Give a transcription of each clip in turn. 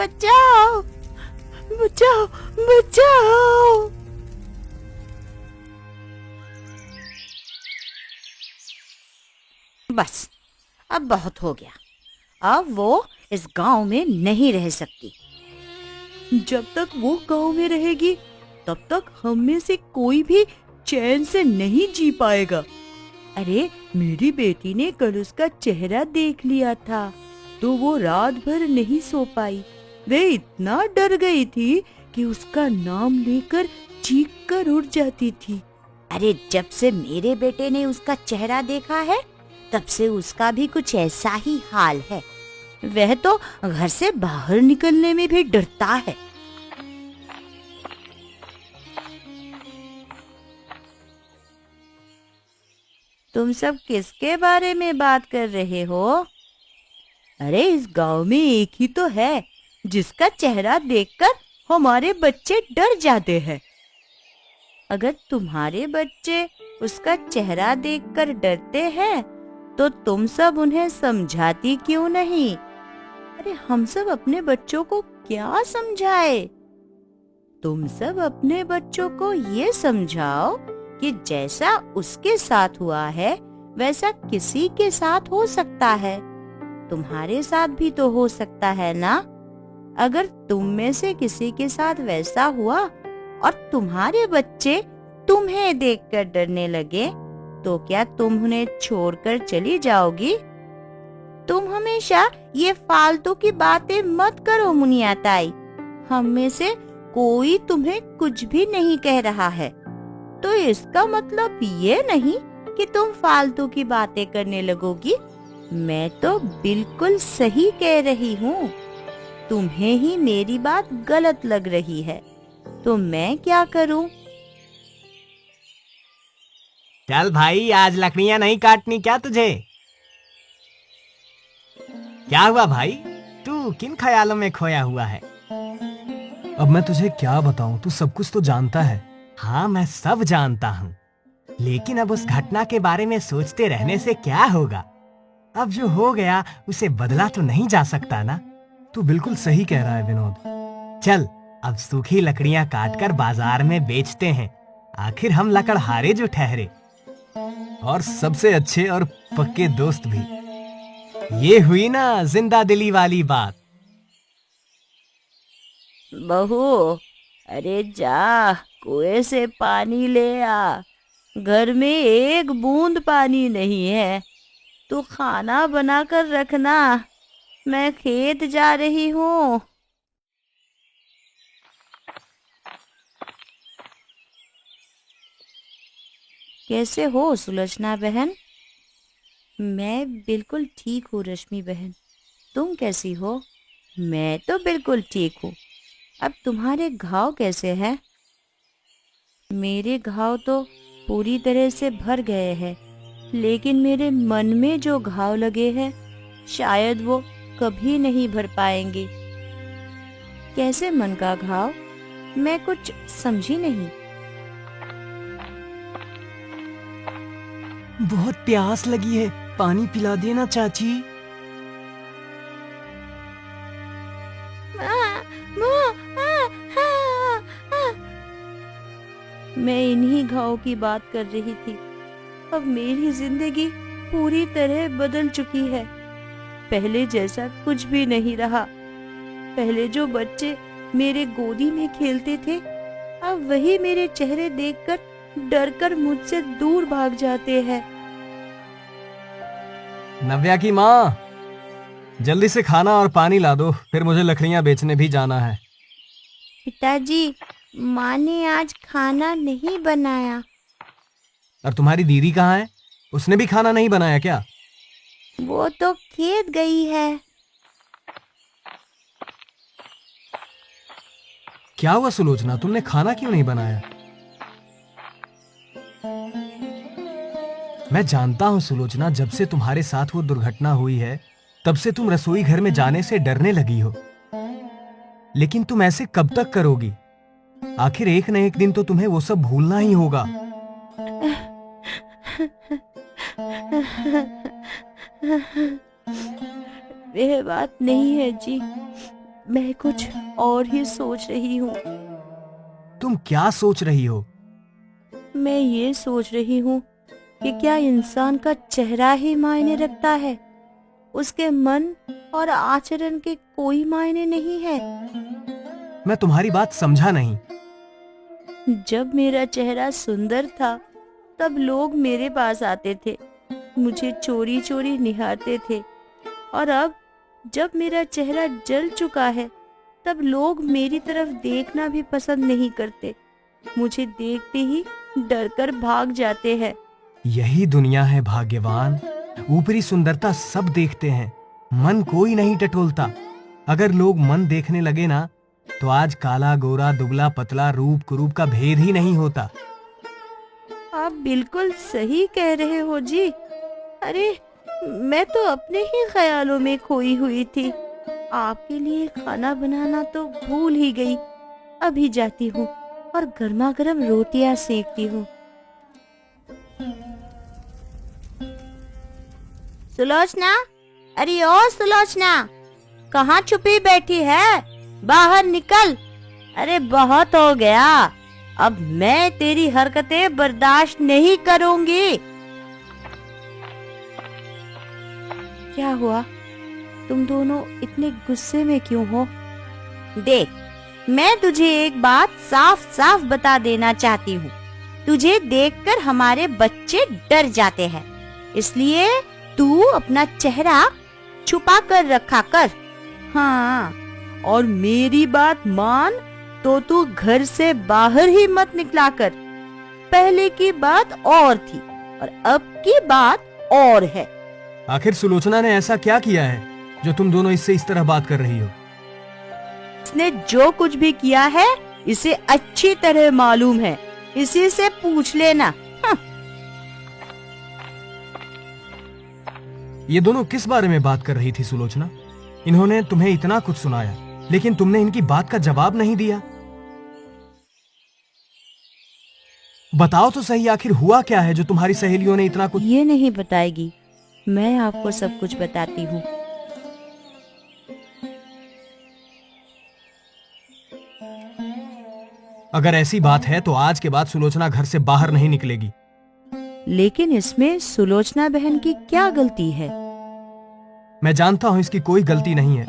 बचाओ, बचाओ, बचाओ। बस, अब बहुत हो गया। अब वो इस गांव में नहीं रह सकती। जब तक वो गांव में रहेगी तब तक हम में से कोई भी चैन से नहीं जी पाएगा। अरे, मेरी बेटी ने कल उसका चेहरा देख लिया था तो वो रात भर नहीं सो पाई। वे इतना डर गई थी कि उसका नाम लेकर चीख कर उठ जाती थी। अरे, जब से मेरे बेटे ने उसका चेहरा देखा है तब से उसका भी कुछ ऐसा ही हाल है। वह तो घर से बाहर निकलने में भी डरता है। तुम सब किसके बारे में बात कर रहे हो? अरे, इस गांव में एक ही तो है जिसका चेहरा देखकर हमारे बच्चे डर जाते हैं। अगर तुम्हारे बच्चे उसका चेहरा देखकर डरते हैं तो तुम सब उन्हें समझाती क्यों नहीं? अरे, हम सब अपने बच्चों को क्या समझाए? तुम सब अपने बच्चों को ये समझाओ कि जैसा उसके साथ हुआ है वैसा किसी के साथ हो सकता है। तुम्हारे साथ भी तो हो सकता है ना? अगर तुम में से किसी के साथ वैसा हुआ और तुम्हारे बच्चे तुम्हें देखकर डरने लगे तो क्या तुम उन्हें छोड़कर चली जाओगी? तुम हमेशा ये फालतू की बातें मत करो मुनिया ताई। हम में से कोई तुम्हें कुछ भी नहीं कह रहा है तो इसका मतलब ये नहीं कि तुम फालतू की बातें करने लगोगी। मैं तो बिल्कुल सही कह रही हूँ। तुम्हें ही मेरी बात गलत लग रही है तो मैं क्या करूँ? चल भाई, आज लकड़ियां नहीं काटनी क्या तुझे? क्या हुआ भाई, तू किन ख्यालों में खोया हुआ है? अब मैं तुझे क्या बताऊं, तू सब कुछ तो जानता है। हाँ, मैं सब जानता हूँ, लेकिन अब उस घटना के बारे में सोचते रहने से क्या होगा? अब जो हो गया उसे बदला तो नहीं जा सकता ना। तू बिल्कुल सही कह रहा है विनोद। चल, अब सूखी लकड़ियां काटकर बाजार में बेचते हैं। आखिर हम लकड़हारे जो ठहरे, और सबसे अच्छे और पक्के दोस्त भी। ये हुई ना जिंदा दिली वाली बात। बहू, अरे जा, कुएं से पानी ले आ। घर में एक बूंद पानी नहीं है। तू खाना बनाकर रखना, मैं खेत जा रही हूँ। कैसे हो सुलोचना बहन? मैं बिल्कुल ठीक हूँ रश्मि बहन। तुम कैसी हो? मैं तो बिल्कुल ठीक हूँ। अब तुम्हारे घाव कैसे हैं? मेरे घाव तो पूरी तरह से भर गए हैं, लेकिन मेरे मन में जो घाव लगे हैं शायद वो कभी नहीं भर पाएंगे। कैसे मन का घाव? मैं कुछ समझी नहीं। बहुत प्यास लगी है, पानी पिला देना चाची। मैं इन्हीं घाव की बात कर रही थी। अब मेरी जिंदगी पूरी तरह बदल चुकी है। पहले जैसा कुछ भी नहीं रहा। पहले जो बच्चे मेरे गोदी में खेलते थे अब वही मेरे चेहरे देखकर डरकर मुझसे दूर भाग जाते हैं। नव्या की माँ, जल्दी से खाना और पानी ला दो, फिर मुझे लकड़ियां बेचने भी जाना है। पिताजी, माँ ने आज खाना नहीं बनाया। और तुम्हारी दीदी कहाँ है? उसने भी खाना नहीं बनाया क्या? वो तो खेत गई है। क्या हुआ सुलोचना, तुमने खाना क्यों नहीं बनाया? मैं जानता हूँ सुलोचना, जब से तुम्हारे साथ वो दुर्घटना हुई है तब से तुम रसोई घर में जाने से डरने लगी हो। लेकिन तुम ऐसे कब तक करोगी? आखिर एक न एक दिन तो तुम्हें वो सब भूलना ही होगा। वह बात नहीं है जी। मैं कुछ और ही सोच रही हूँ। तुम क्या सोच रही हो? मैं ये सोच रही हूँ कि क्या इंसान का चेहरा ही मायने रखता है, उसके मन और आचरण के कोई मायने नहीं है। मैं तुम्हारी बात समझा नहीं। जब मेरा चेहरा सुंदर था तब लोग मेरे पास आते थे, मुझे चोरी चोरी निहारते थे, और अब जब मेरा चेहरा जल चुका है तब लोग मेरी तरफ देखना भी पसंद नहीं करते, मुझे देखते ही डरकर भाग जाते हैं। यही दुनिया है भाग्यवान। ऊपरी सुंदरता सब देखते हैं, मन कोई नहीं टटोलता। अगर लोग मन देखने लगे ना, तो आज काला गोरा दुबला पतला रूप कुरूप का भेद ही नहीं होता। आप बिल्कुल सही कह रहे हो जी। अरे मैं तो अपने ही ख्यालों में खोई हुई थी। आपके लिए खाना बनाना तो भूल ही गई। अभी जाती हूँ और गर्मा गर्म रोटियां सेकती हूँ। सुलोचना, अरे ओ सुलोचना, कहाँ छुपी बैठी है? बाहर निकल। अरे बहुत हो गया, अब मैं तेरी हरकतें बर्दाश्त नहीं करूंगी। क्या हुआ? तुम दोनों इतने गुस्से में क्यों हो? देख, मैं तुझे एक बात साफ साफ बता देना चाहती हूँ। तुझे देखकर हमारे बच्चे डर जाते हैं, इसलिए तू अपना चेहरा छुपा कर रखा कर। हाँ, और मेरी बात मान तो तू घर से बाहर ही मत निकला कर। पहले की बात और थी और अब की बात और है। आखिर सुलोचना ने ऐसा क्या किया है जो तुम दोनों इससे इस तरह बात कर रही हो? इसने जो कुछ भी किया है इसे अच्छी तरह मालूम है, इसी से पूछ लेना। ये दोनों किस बारे में बात कर रही थी सुलोचना? इन्होंने तुम्हें इतना कुछ सुनाया, लेकिन तुमने इनकी बात का जवाब नहीं दिया। बताओ तो सही, आखिर हुआ क्या है जो तुम्हारी सहेलियों ने इतना कुछ? ये नहीं बताएगी, मैं आपको सब कुछ बताती हूँ। अगर ऐसी बात है तो आज के बाद सुलोचना घर से बाहर नहीं निकलेगी। लेकिन इसमें सुलोचना बहन की क्या गलती है? मैं जानता हूं इसकी कोई गलती नहीं है,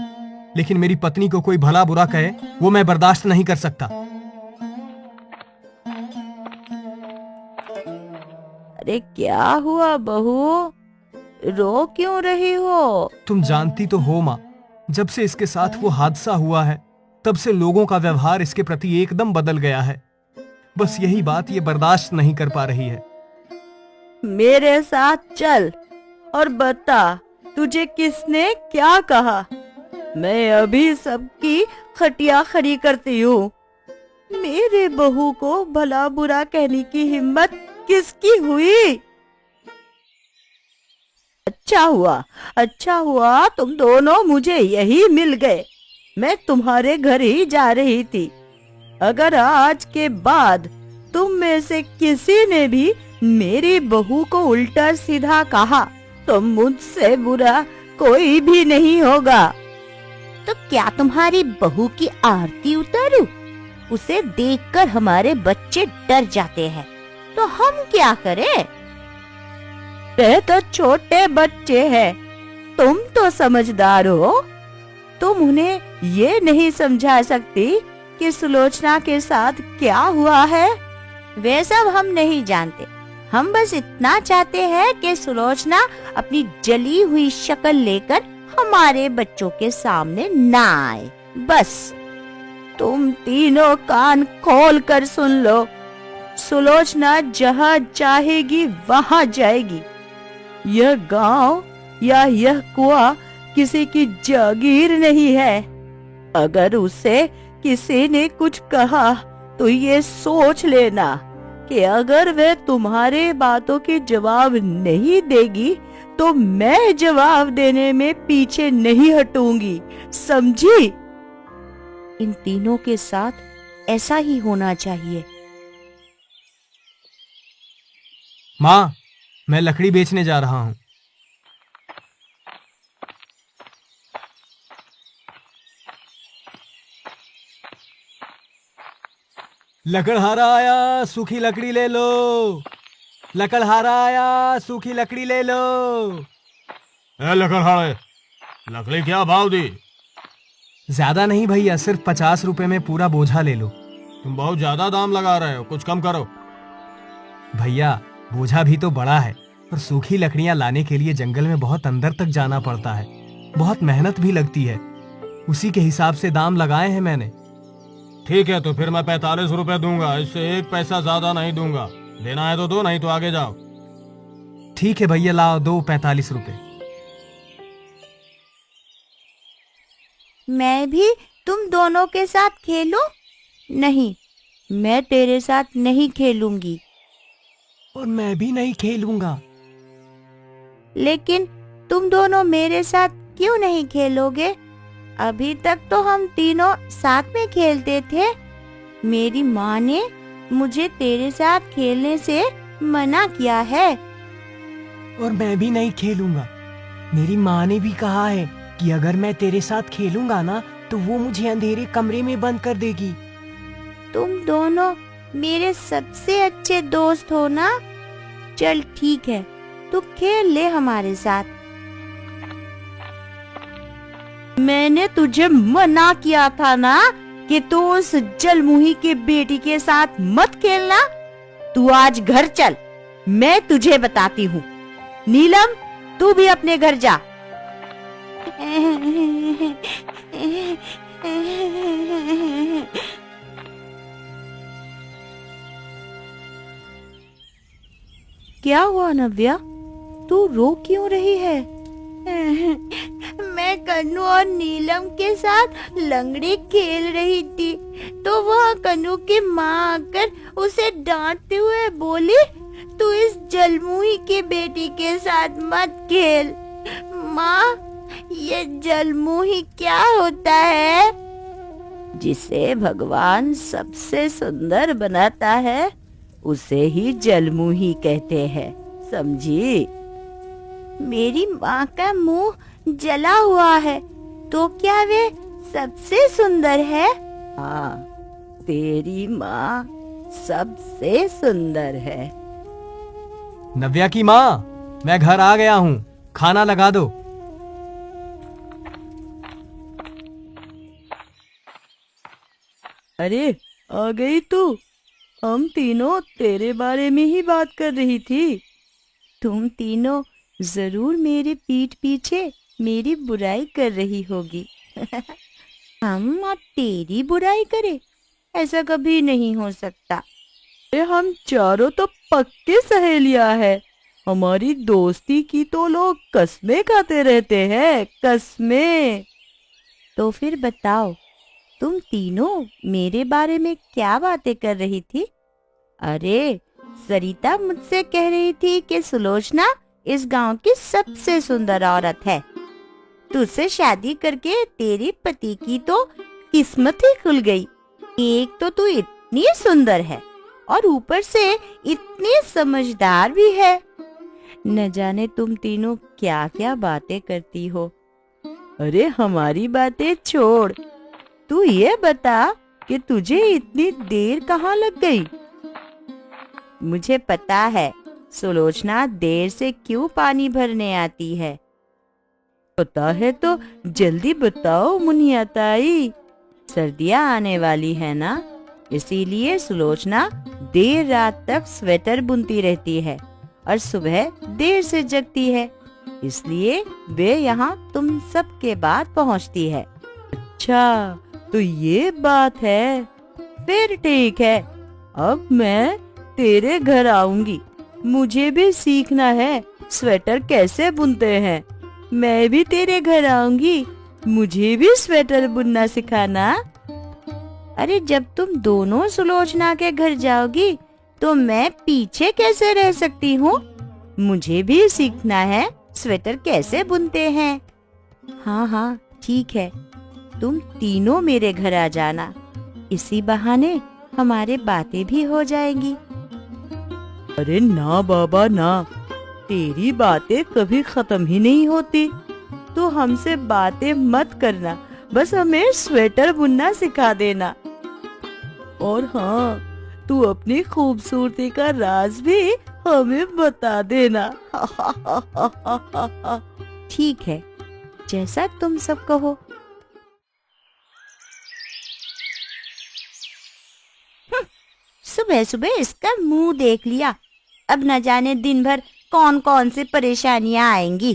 लेकिन मेरी पत्नी को कोई भला बुरा कहे वो मैं बर्दाश्त नहीं कर सकता। अरे क्या हुआ बहू, रो क्यों रही हो? तुम जानती तो हो माँ, जब से इसके साथ वो हादसा हुआ है तब से लोगों का व्यवहार इसके प्रति एकदम बदल गया है। बस यही बात ये बर्दाश्त नहीं कर पा रही है। मेरे साथ चल और बता तुझे किसने क्या कहा। मैं अभी सबकी खटिया खड़ी करती हूँ। मेरे बहू को भला बुरा कहने की हिम्मत किसकी हुई? अच्छा हुआ तुम दोनों मुझे यही मिल गए। मैं तुम्हारे घर ही जा रही थी। अगर आज के बाद तुम में से किसी ने भी मेरी बहू को उल्टा सीधा कहा तो मुझसे बुरा कोई भी नहीं होगा। तो क्या तुम्हारी बहू की आरती उतारूं? उसे देखकर हमारे बच्चे डर जाते हैं, तो हम क्या करें? वे तो छोटे बच्चे हैं, तुम तो समझदार हो। तुम उन्हें ये नहीं समझा सकती कि सुलोचना के साथ क्या हुआ है। वे सब हम नहीं जानते, हम बस इतना चाहते हैं कि सुलोचना अपनी जली हुई शक्ल लेकर हमारे बच्चों के सामने ना आए। बस तुम तीनों कान खोल कर सुन लो, सुलोचना जहाँ चाहेगी वहाँ जाएगी। यह गांव या यह कुआं किसी की जागीर नहीं है। अगर उसे किसी ने कुछ कहा तो ये सोच लेना कि अगर वह तुम्हारे बातों के जवाब नहीं देगी तो मैं जवाब देने में पीछे नहीं हटूंगी, समझी? इन तीनों के साथ ऐसा ही होना चाहिए। माँ, मैं लकड़ी बेचने जा रहा हूँ। लकड़हारा आया, सूखी लकड़ी ले लो। लकड़हारा आया, सूखी लकड़ी ले लो। ए लकड़हारे, लकड़ी क्या भाव दी? ज्यादा नहीं भैया, सिर्फ 50 रुपए में पूरा बोझा ले लो। तुम बहुत ज्यादा दाम लगा रहे हो, कुछ कम करो। भैया बोझा भी तो बड़ा है, और सूखी लकड़ियां लाने के लिए जंगल में बहुत अंदर तक जाना पड़ता है, बहुत मेहनत भी लगती है। उसी के हिसाब से दाम लगाए हैं मैंने। ठीक है, तो फिर मैं 45 रुपए दूंगा, इससे 1 पैसा ज्यादा नहीं दूंगा। देना है तो दो, नहीं तो आगे जाओ। ठीक है भैया, लाओ दो 45 रुपए। मैं भी तुम दोनों के साथ खेलूं? नहीं, मैं तेरे साथ नहीं खेलूंगी। और मैं भी नहीं खेलूंगा। लेकिन तुम दोनों मेरे साथ क्यों नहीं खेलोगे? अभी तक तो हम तीनों साथ में खेलते थे। मेरी माँ ने मुझे तेरे साथ खेलने से मना किया है। और मैं भी नहीं खेलूंगा। मेरी माँ ने भी कहा है कि अगर मैं तेरे साथ खेलूंगा ना तो वो मुझे अंधेरे कमरे में बंद कर देगी। तुम दोनों मेरे सबसे अच्छे दोस्त हो ना? चल ठीक है, तू खेल ले हमारे साथ। मैंने तुझे मना किया था ना कि तू उस जलमुही की बेटी के साथ मत खेलना। तू आज घर चल, मैं तुझे बताती हूँ। नीलम, तू भी अपने घर जा। क्या हुआ नव्या? तू रो क्यों रही है? मैं कन्नू और नीलम के साथ लंगड़ी खेल रही थी, तो वह कन्नू की माँ आकर उसे डांटते हुए बोली, तू इस जलमुही की बेटी के साथ मत खेल। माँ, ये जलमुही क्या होता है? जिसे भगवान सबसे सुंदर बनाता है उसे ही जलमुही कहते हैं, समझी? मेरी माँ का मुंह जला हुआ है, तो क्या वे सबसे सुंदर है? हाँ, तेरी माँ सबसे सुंदर है। नव्या की माँ, मैं घर आ गया हूँ, खाना लगा दो। अरे आ गई तू? हम तीनों तेरे बारे में ही बात कर रही थी। तुम तीनों जरूर मेरे पीठ पीछे मेरी बुराई कर रही होगी। हम अब तेरी बुराई करें? ऐसा कभी नहीं हो सकता। हम चारों तो पक्के सहेलियां हैं। हमारी दोस्ती की तो लोग कसमें खाते रहते हैं, कसमें। तो फिर बताओ, तुम तीनों मेरे बारे में क्या बातें कर रही थी? अरे, सरिता मुझसे कह रही थी कि सुलोचना इस गांव की सबसे सुंदर औरत है। तुझसे शादी करके तेरे पति की तो किस्मत ही खुल गई। एक तो तू इतनी सुंदर है और ऊपर से इतनी समझदार भी है। न जाने तुम तीनों क्या क्या बातें करती हो। अरे हमारी बातें छोड़, तू ये बता कि तुझे इतनी देर कहाँ लग गई? मुझे पता है सुलोचना देर से क्यों पानी भरने आती है। पता है तो जल्दी बताओ मुनिया ताई। सर्दियाँ आने वाली है ना, इसीलिए सुलोचना देर रात तक स्वेटर बुनती रहती है और सुबह देर से जगती है, इसलिए वे यहाँ तुम सब के बाद पहुँचती है। अच्छा, तो ये बात है। फिर ठीक है, अब मैं तेरे घर आऊंगी। मुझे भी सीखना है स्वेटर कैसे बुनते हैं। मैं भी तेरे घर आऊंगी, मुझे भी स्वेटर बुनना सिखाना। अरे जब तुम दोनों सुलोचना के घर जाओगी तो मैं पीछे कैसे रह सकती हूँ? मुझे भी सीखना है स्वेटर कैसे बुनते हैं। हाँ हाँ ठीक है, तुम तीनों मेरे घर आ जाना। इसी बहाने हमारे बातें भी हो जाएंगी। अरे ना बाबा ना, तेरी बातें कभी खत्म ही नहीं होती। तू हमसे बातें मत करना, बस हमें स्वेटर बुनना सिखा देना। और हाँ, तू अपनी खूबसूरती का राज भी हमें बता देना। ठीक है, जैसा तुम सब कहो। सुबह सुबह इसका मुंह देख लिया। अब न जाने दिन भर कौन कौन से परेशानियां आएंगी।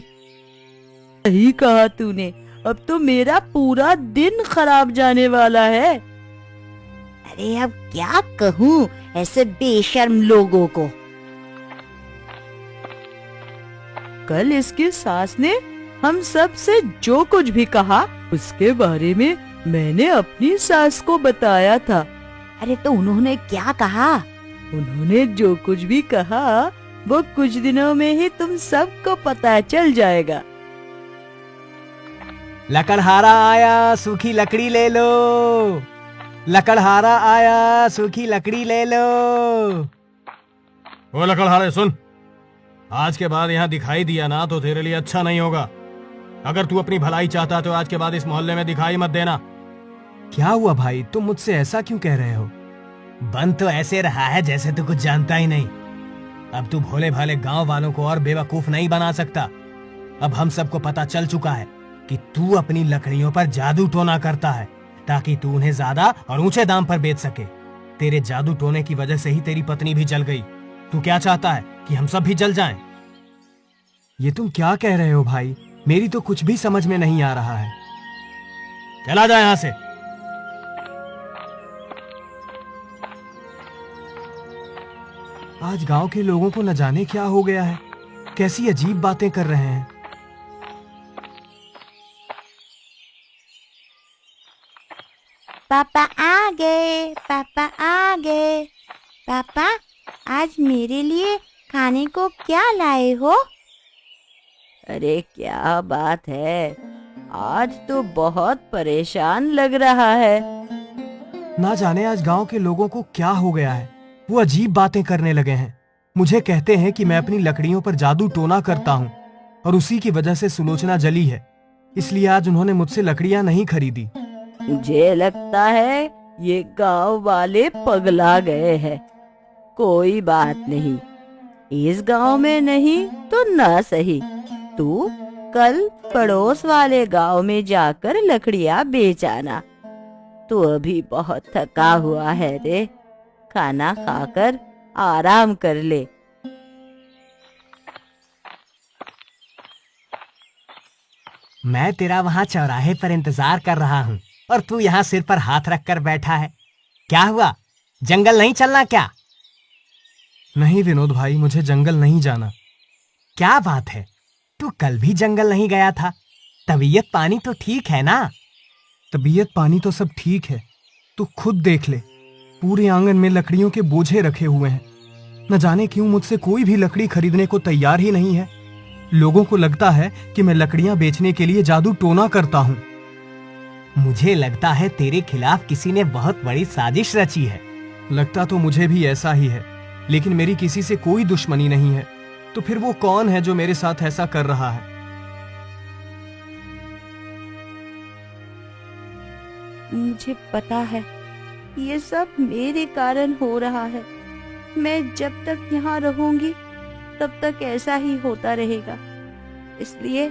सही कहा तूने, अब तो मेरा पूरा दिन खराब जाने वाला है। अरे अब क्या कहूँ ऐसे बेशर्म लोगों को। कल इसकी सास ने हम सब से जो कुछ भी कहा उसके बारे में मैंने अपनी सास को बताया था। अरे तो उन्होंने क्या कहा? उन्होंने जो कुछ भी कहा वो कुछ दिनों में ही तुम सबको पता चल जाएगा। लकड़हारा आया, सूखी लकड़ी ले लो। लकड़हारा आया, सूखी लकड़ी ले लो। ओ लकड़हारे सुन, आज के बाद यहाँ दिखाई दिया ना तो तेरे लिए अच्छा नहीं होगा। अगर तू अपनी भलाई चाहता तो आज के बाद इस मोहल्ले में दिखाई मत देना। क्या हुआ भाई, तुम मुझसे ऐसा क्यों कह रहे हो? बन तो ऐसे रहा है जैसे तू कुछ जानता ही नहीं। अब तू भोले भाले गांव वालों को और बेवकूफ नहीं बना सकता। अब हम सबको पता चल चुका है कि तू अपनी लकड़ियों पर जादू टोना करता है ताकि तू उन्हें ज्यादा और ऊंचे दाम पर बेच सके। तेरे जादू टोने की वजह से ही तेरी पत्नी भी जल गई। तू क्या चाहता है कि हम सब भी जल जाएं? ये तुम क्या कह रहे हो भाई? मेरी तो कुछ भी समझ में नहीं आ रहा है। चला जा यहाँ से। आज गांव के लोगों को न जाने क्या हो गया है, कैसी अजीब बातें कर रहे हैं। पापा आ गए, पापा आ गए। पापा आज मेरे लिए खाने को क्या लाए हो? अरे क्या बात है, आज तो बहुत परेशान लग रहा है। ना जाने आज गांव के लोगों को क्या हो गया है, वो अजीब बातें करने लगे हैं। मुझे कहते हैं कि मैं अपनी लकड़ियों पर जादू टोना करता हूँ और उसी की वजह से सुलोचना जली है, इसलिए आज उन्होंने मुझसे लकड़ियां नहीं खरीदी। मुझे लगता है ये गांव वाले पगला गए हैं। कोई बात नहीं, इस गांव में नहीं तो ना सही, तू कल पड़ोस वाले गांव में जाकर लकड़ियां बेच आना। तू अभी बहुत थका हुआ है रे, खाना खाकर आराम कर ले। मैं तेरा वहाँ चौराहे पर इंतजार कर रहा हूँ और तू यहाँ सिर पर हाथ रखकर बैठा है। क्या हुआ, जंगल नहीं चलना क्या? नहीं विनोद भाई, मुझे जंगल नहीं जाना। क्या बात है, तू कल भी जंगल नहीं गया था? तबीयत पानी तो ठीक है ना? तबीयत पानी तो सब ठीक है, तू खुद देख ले, पूरे आंगन में लकड़ियों के बोझे रखे हुए हैं। न जाने क्यों मुझसे कोई भी लकड़ी खरीदने को तैयार ही नहीं है। लोगों को लगता है कि मैं लकड़ियां बेचने के लिए जादू टोना करता हूँ। मुझे लगता है तेरे खिलाफ किसी ने बहुत बड़ी साजिश रची है। लगता तो मुझे भी ऐसा ही है, लेकिन मेरी किसी से कोई दुश्मनी नहीं है, तो फिर वो कौन है जो मेरे साथ ऐसा कर रहा है? मुझे पता है ये सब मेरे कारण हो रहा है। मैं जब तक यहाँ रहूंगी तब तक ऐसा ही होता रहेगा, इसलिए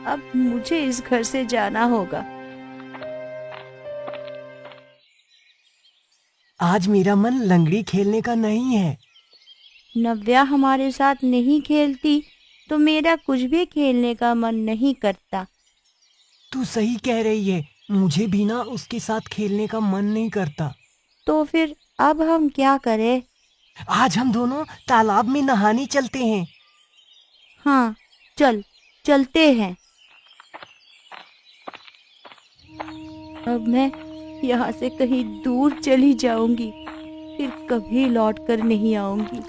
अब मुझे इस घर से जाना होगा। आज मेरा मन लंगड़ी खेलने का नहीं है। नव्या हमारे साथ नहीं खेलती तो मेरा कुछ भी खेलने का मन नहीं करता। तू सही कह रही है, मुझे भी ना उसके साथ खेलने का मन नहीं करता। तो फिर अब हम क्या करें? आज हम दोनों तालाब में नहाने चलते हैं। हाँ चलते हैं। अब मैं यहाँ से कहीं दूर चली जाऊंगी, फिर कभी लौट कर नहीं आऊंगी।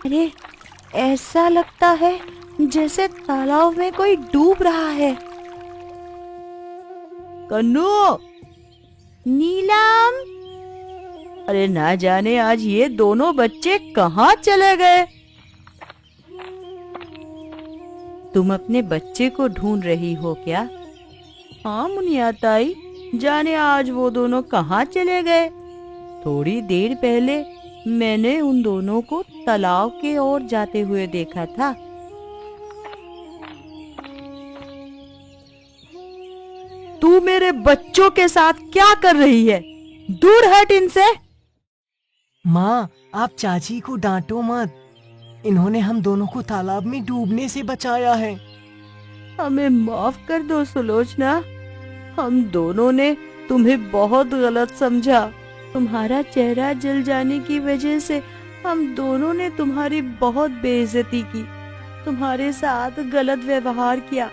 अरे ऐसा लगता है जैसे तालाब में कोई डूब रहा है। कन्नू, नीलम, अरे ना जाने आज ये दोनों बच्चे कहाँ चले गए। तुम अपने बच्चे को ढूंढ रही हो क्या? हाँ मुनिया ताई, जाने आज वो दोनों कहाँ चले गए। थोड़ी देर पहले मैंने उन दोनों को तालाब के ओर जाते हुए देखा था। तू मेरे बच्चों के साथ क्या कर रही है? दूर हट इनसे। माँ, आप चाची को डांटो मत। इन्होंने हम दोनों को तालाब में डूबने से बचाया है। हमें माफ कर दो सुलोचना, हम दोनों ने तुम्हें बहुत गलत समझा। तुम्हारा चेहरा जल जाने की वजह से हम दोनों ने तुम्हारी बहुत बेइज्जती की, तुम्हारे साथ गलत व्यवहार किया,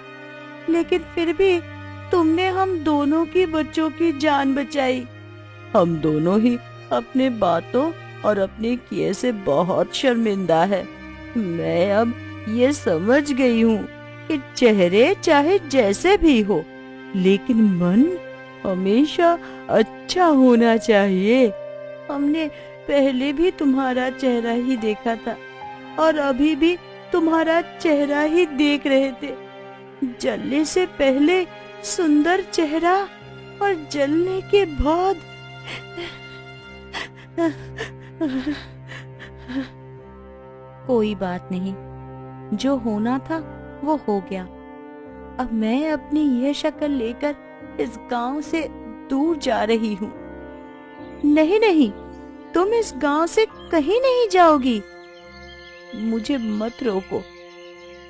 लेकिन फिर भी तुमने हम दोनों की बच्चों की जान बचाई। हम दोनों ही अपने बातों और अपने किए से बहुत शर्मिंदा है। मैं अब ये समझ गई हूँ कि चेहरे चाहे जैसे भी हो, लेकिन मन हमेशा अच्छा होना चाहिए। हमने पहले भी तुम्हारा चेहरा ही देखा था और अभी भी तुम्हारा चेहरा ही देख रहे थे। जलने से पहले सुंदर चेहरा और जलने के बाद कोई बात नहीं, जो होना था वो हो गया। अब मैं अपनी यह शक्ल लेकर इस गांव से दूर जा रही हूँ। नहीं नहीं, तुम इस गांव से कहीं नहीं जाओगी। मुझे मत रोको,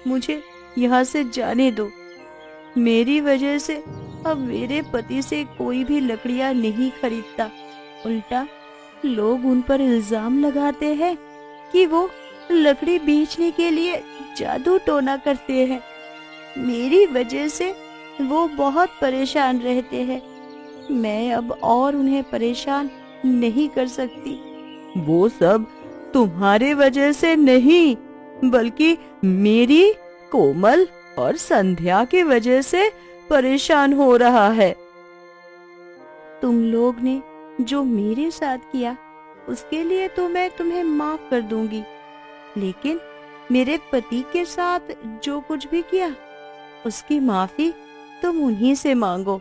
मुझे यहाँ से जाने दो। मेरी वजह से अब मेरे पति से कोई भी लकड़ियाँ नहीं खरीदता। उल्टा लोग उन पर इल्जाम लगाते हैं कि वो लकड़ी बेचने के लिए जादू टोना करते हैं। मेरी वजह से वो बहुत परेशान रहते हैं। मैं अब और उन्हें परेशान नहीं कर सकती। वो सब तुम्हारे वजह से नहीं, बल्कि मेरी, कोमल और संध्या की वजह से परेशान हो रहा है। तुम लोग ने जो मेरे साथ किया उसके लिए तो मैं तुम्हें माफ कर दूंगी, लेकिन मेरे पति के साथ जो कुछ भी किया उसकी माफी तुम उन्हीं से मांगो।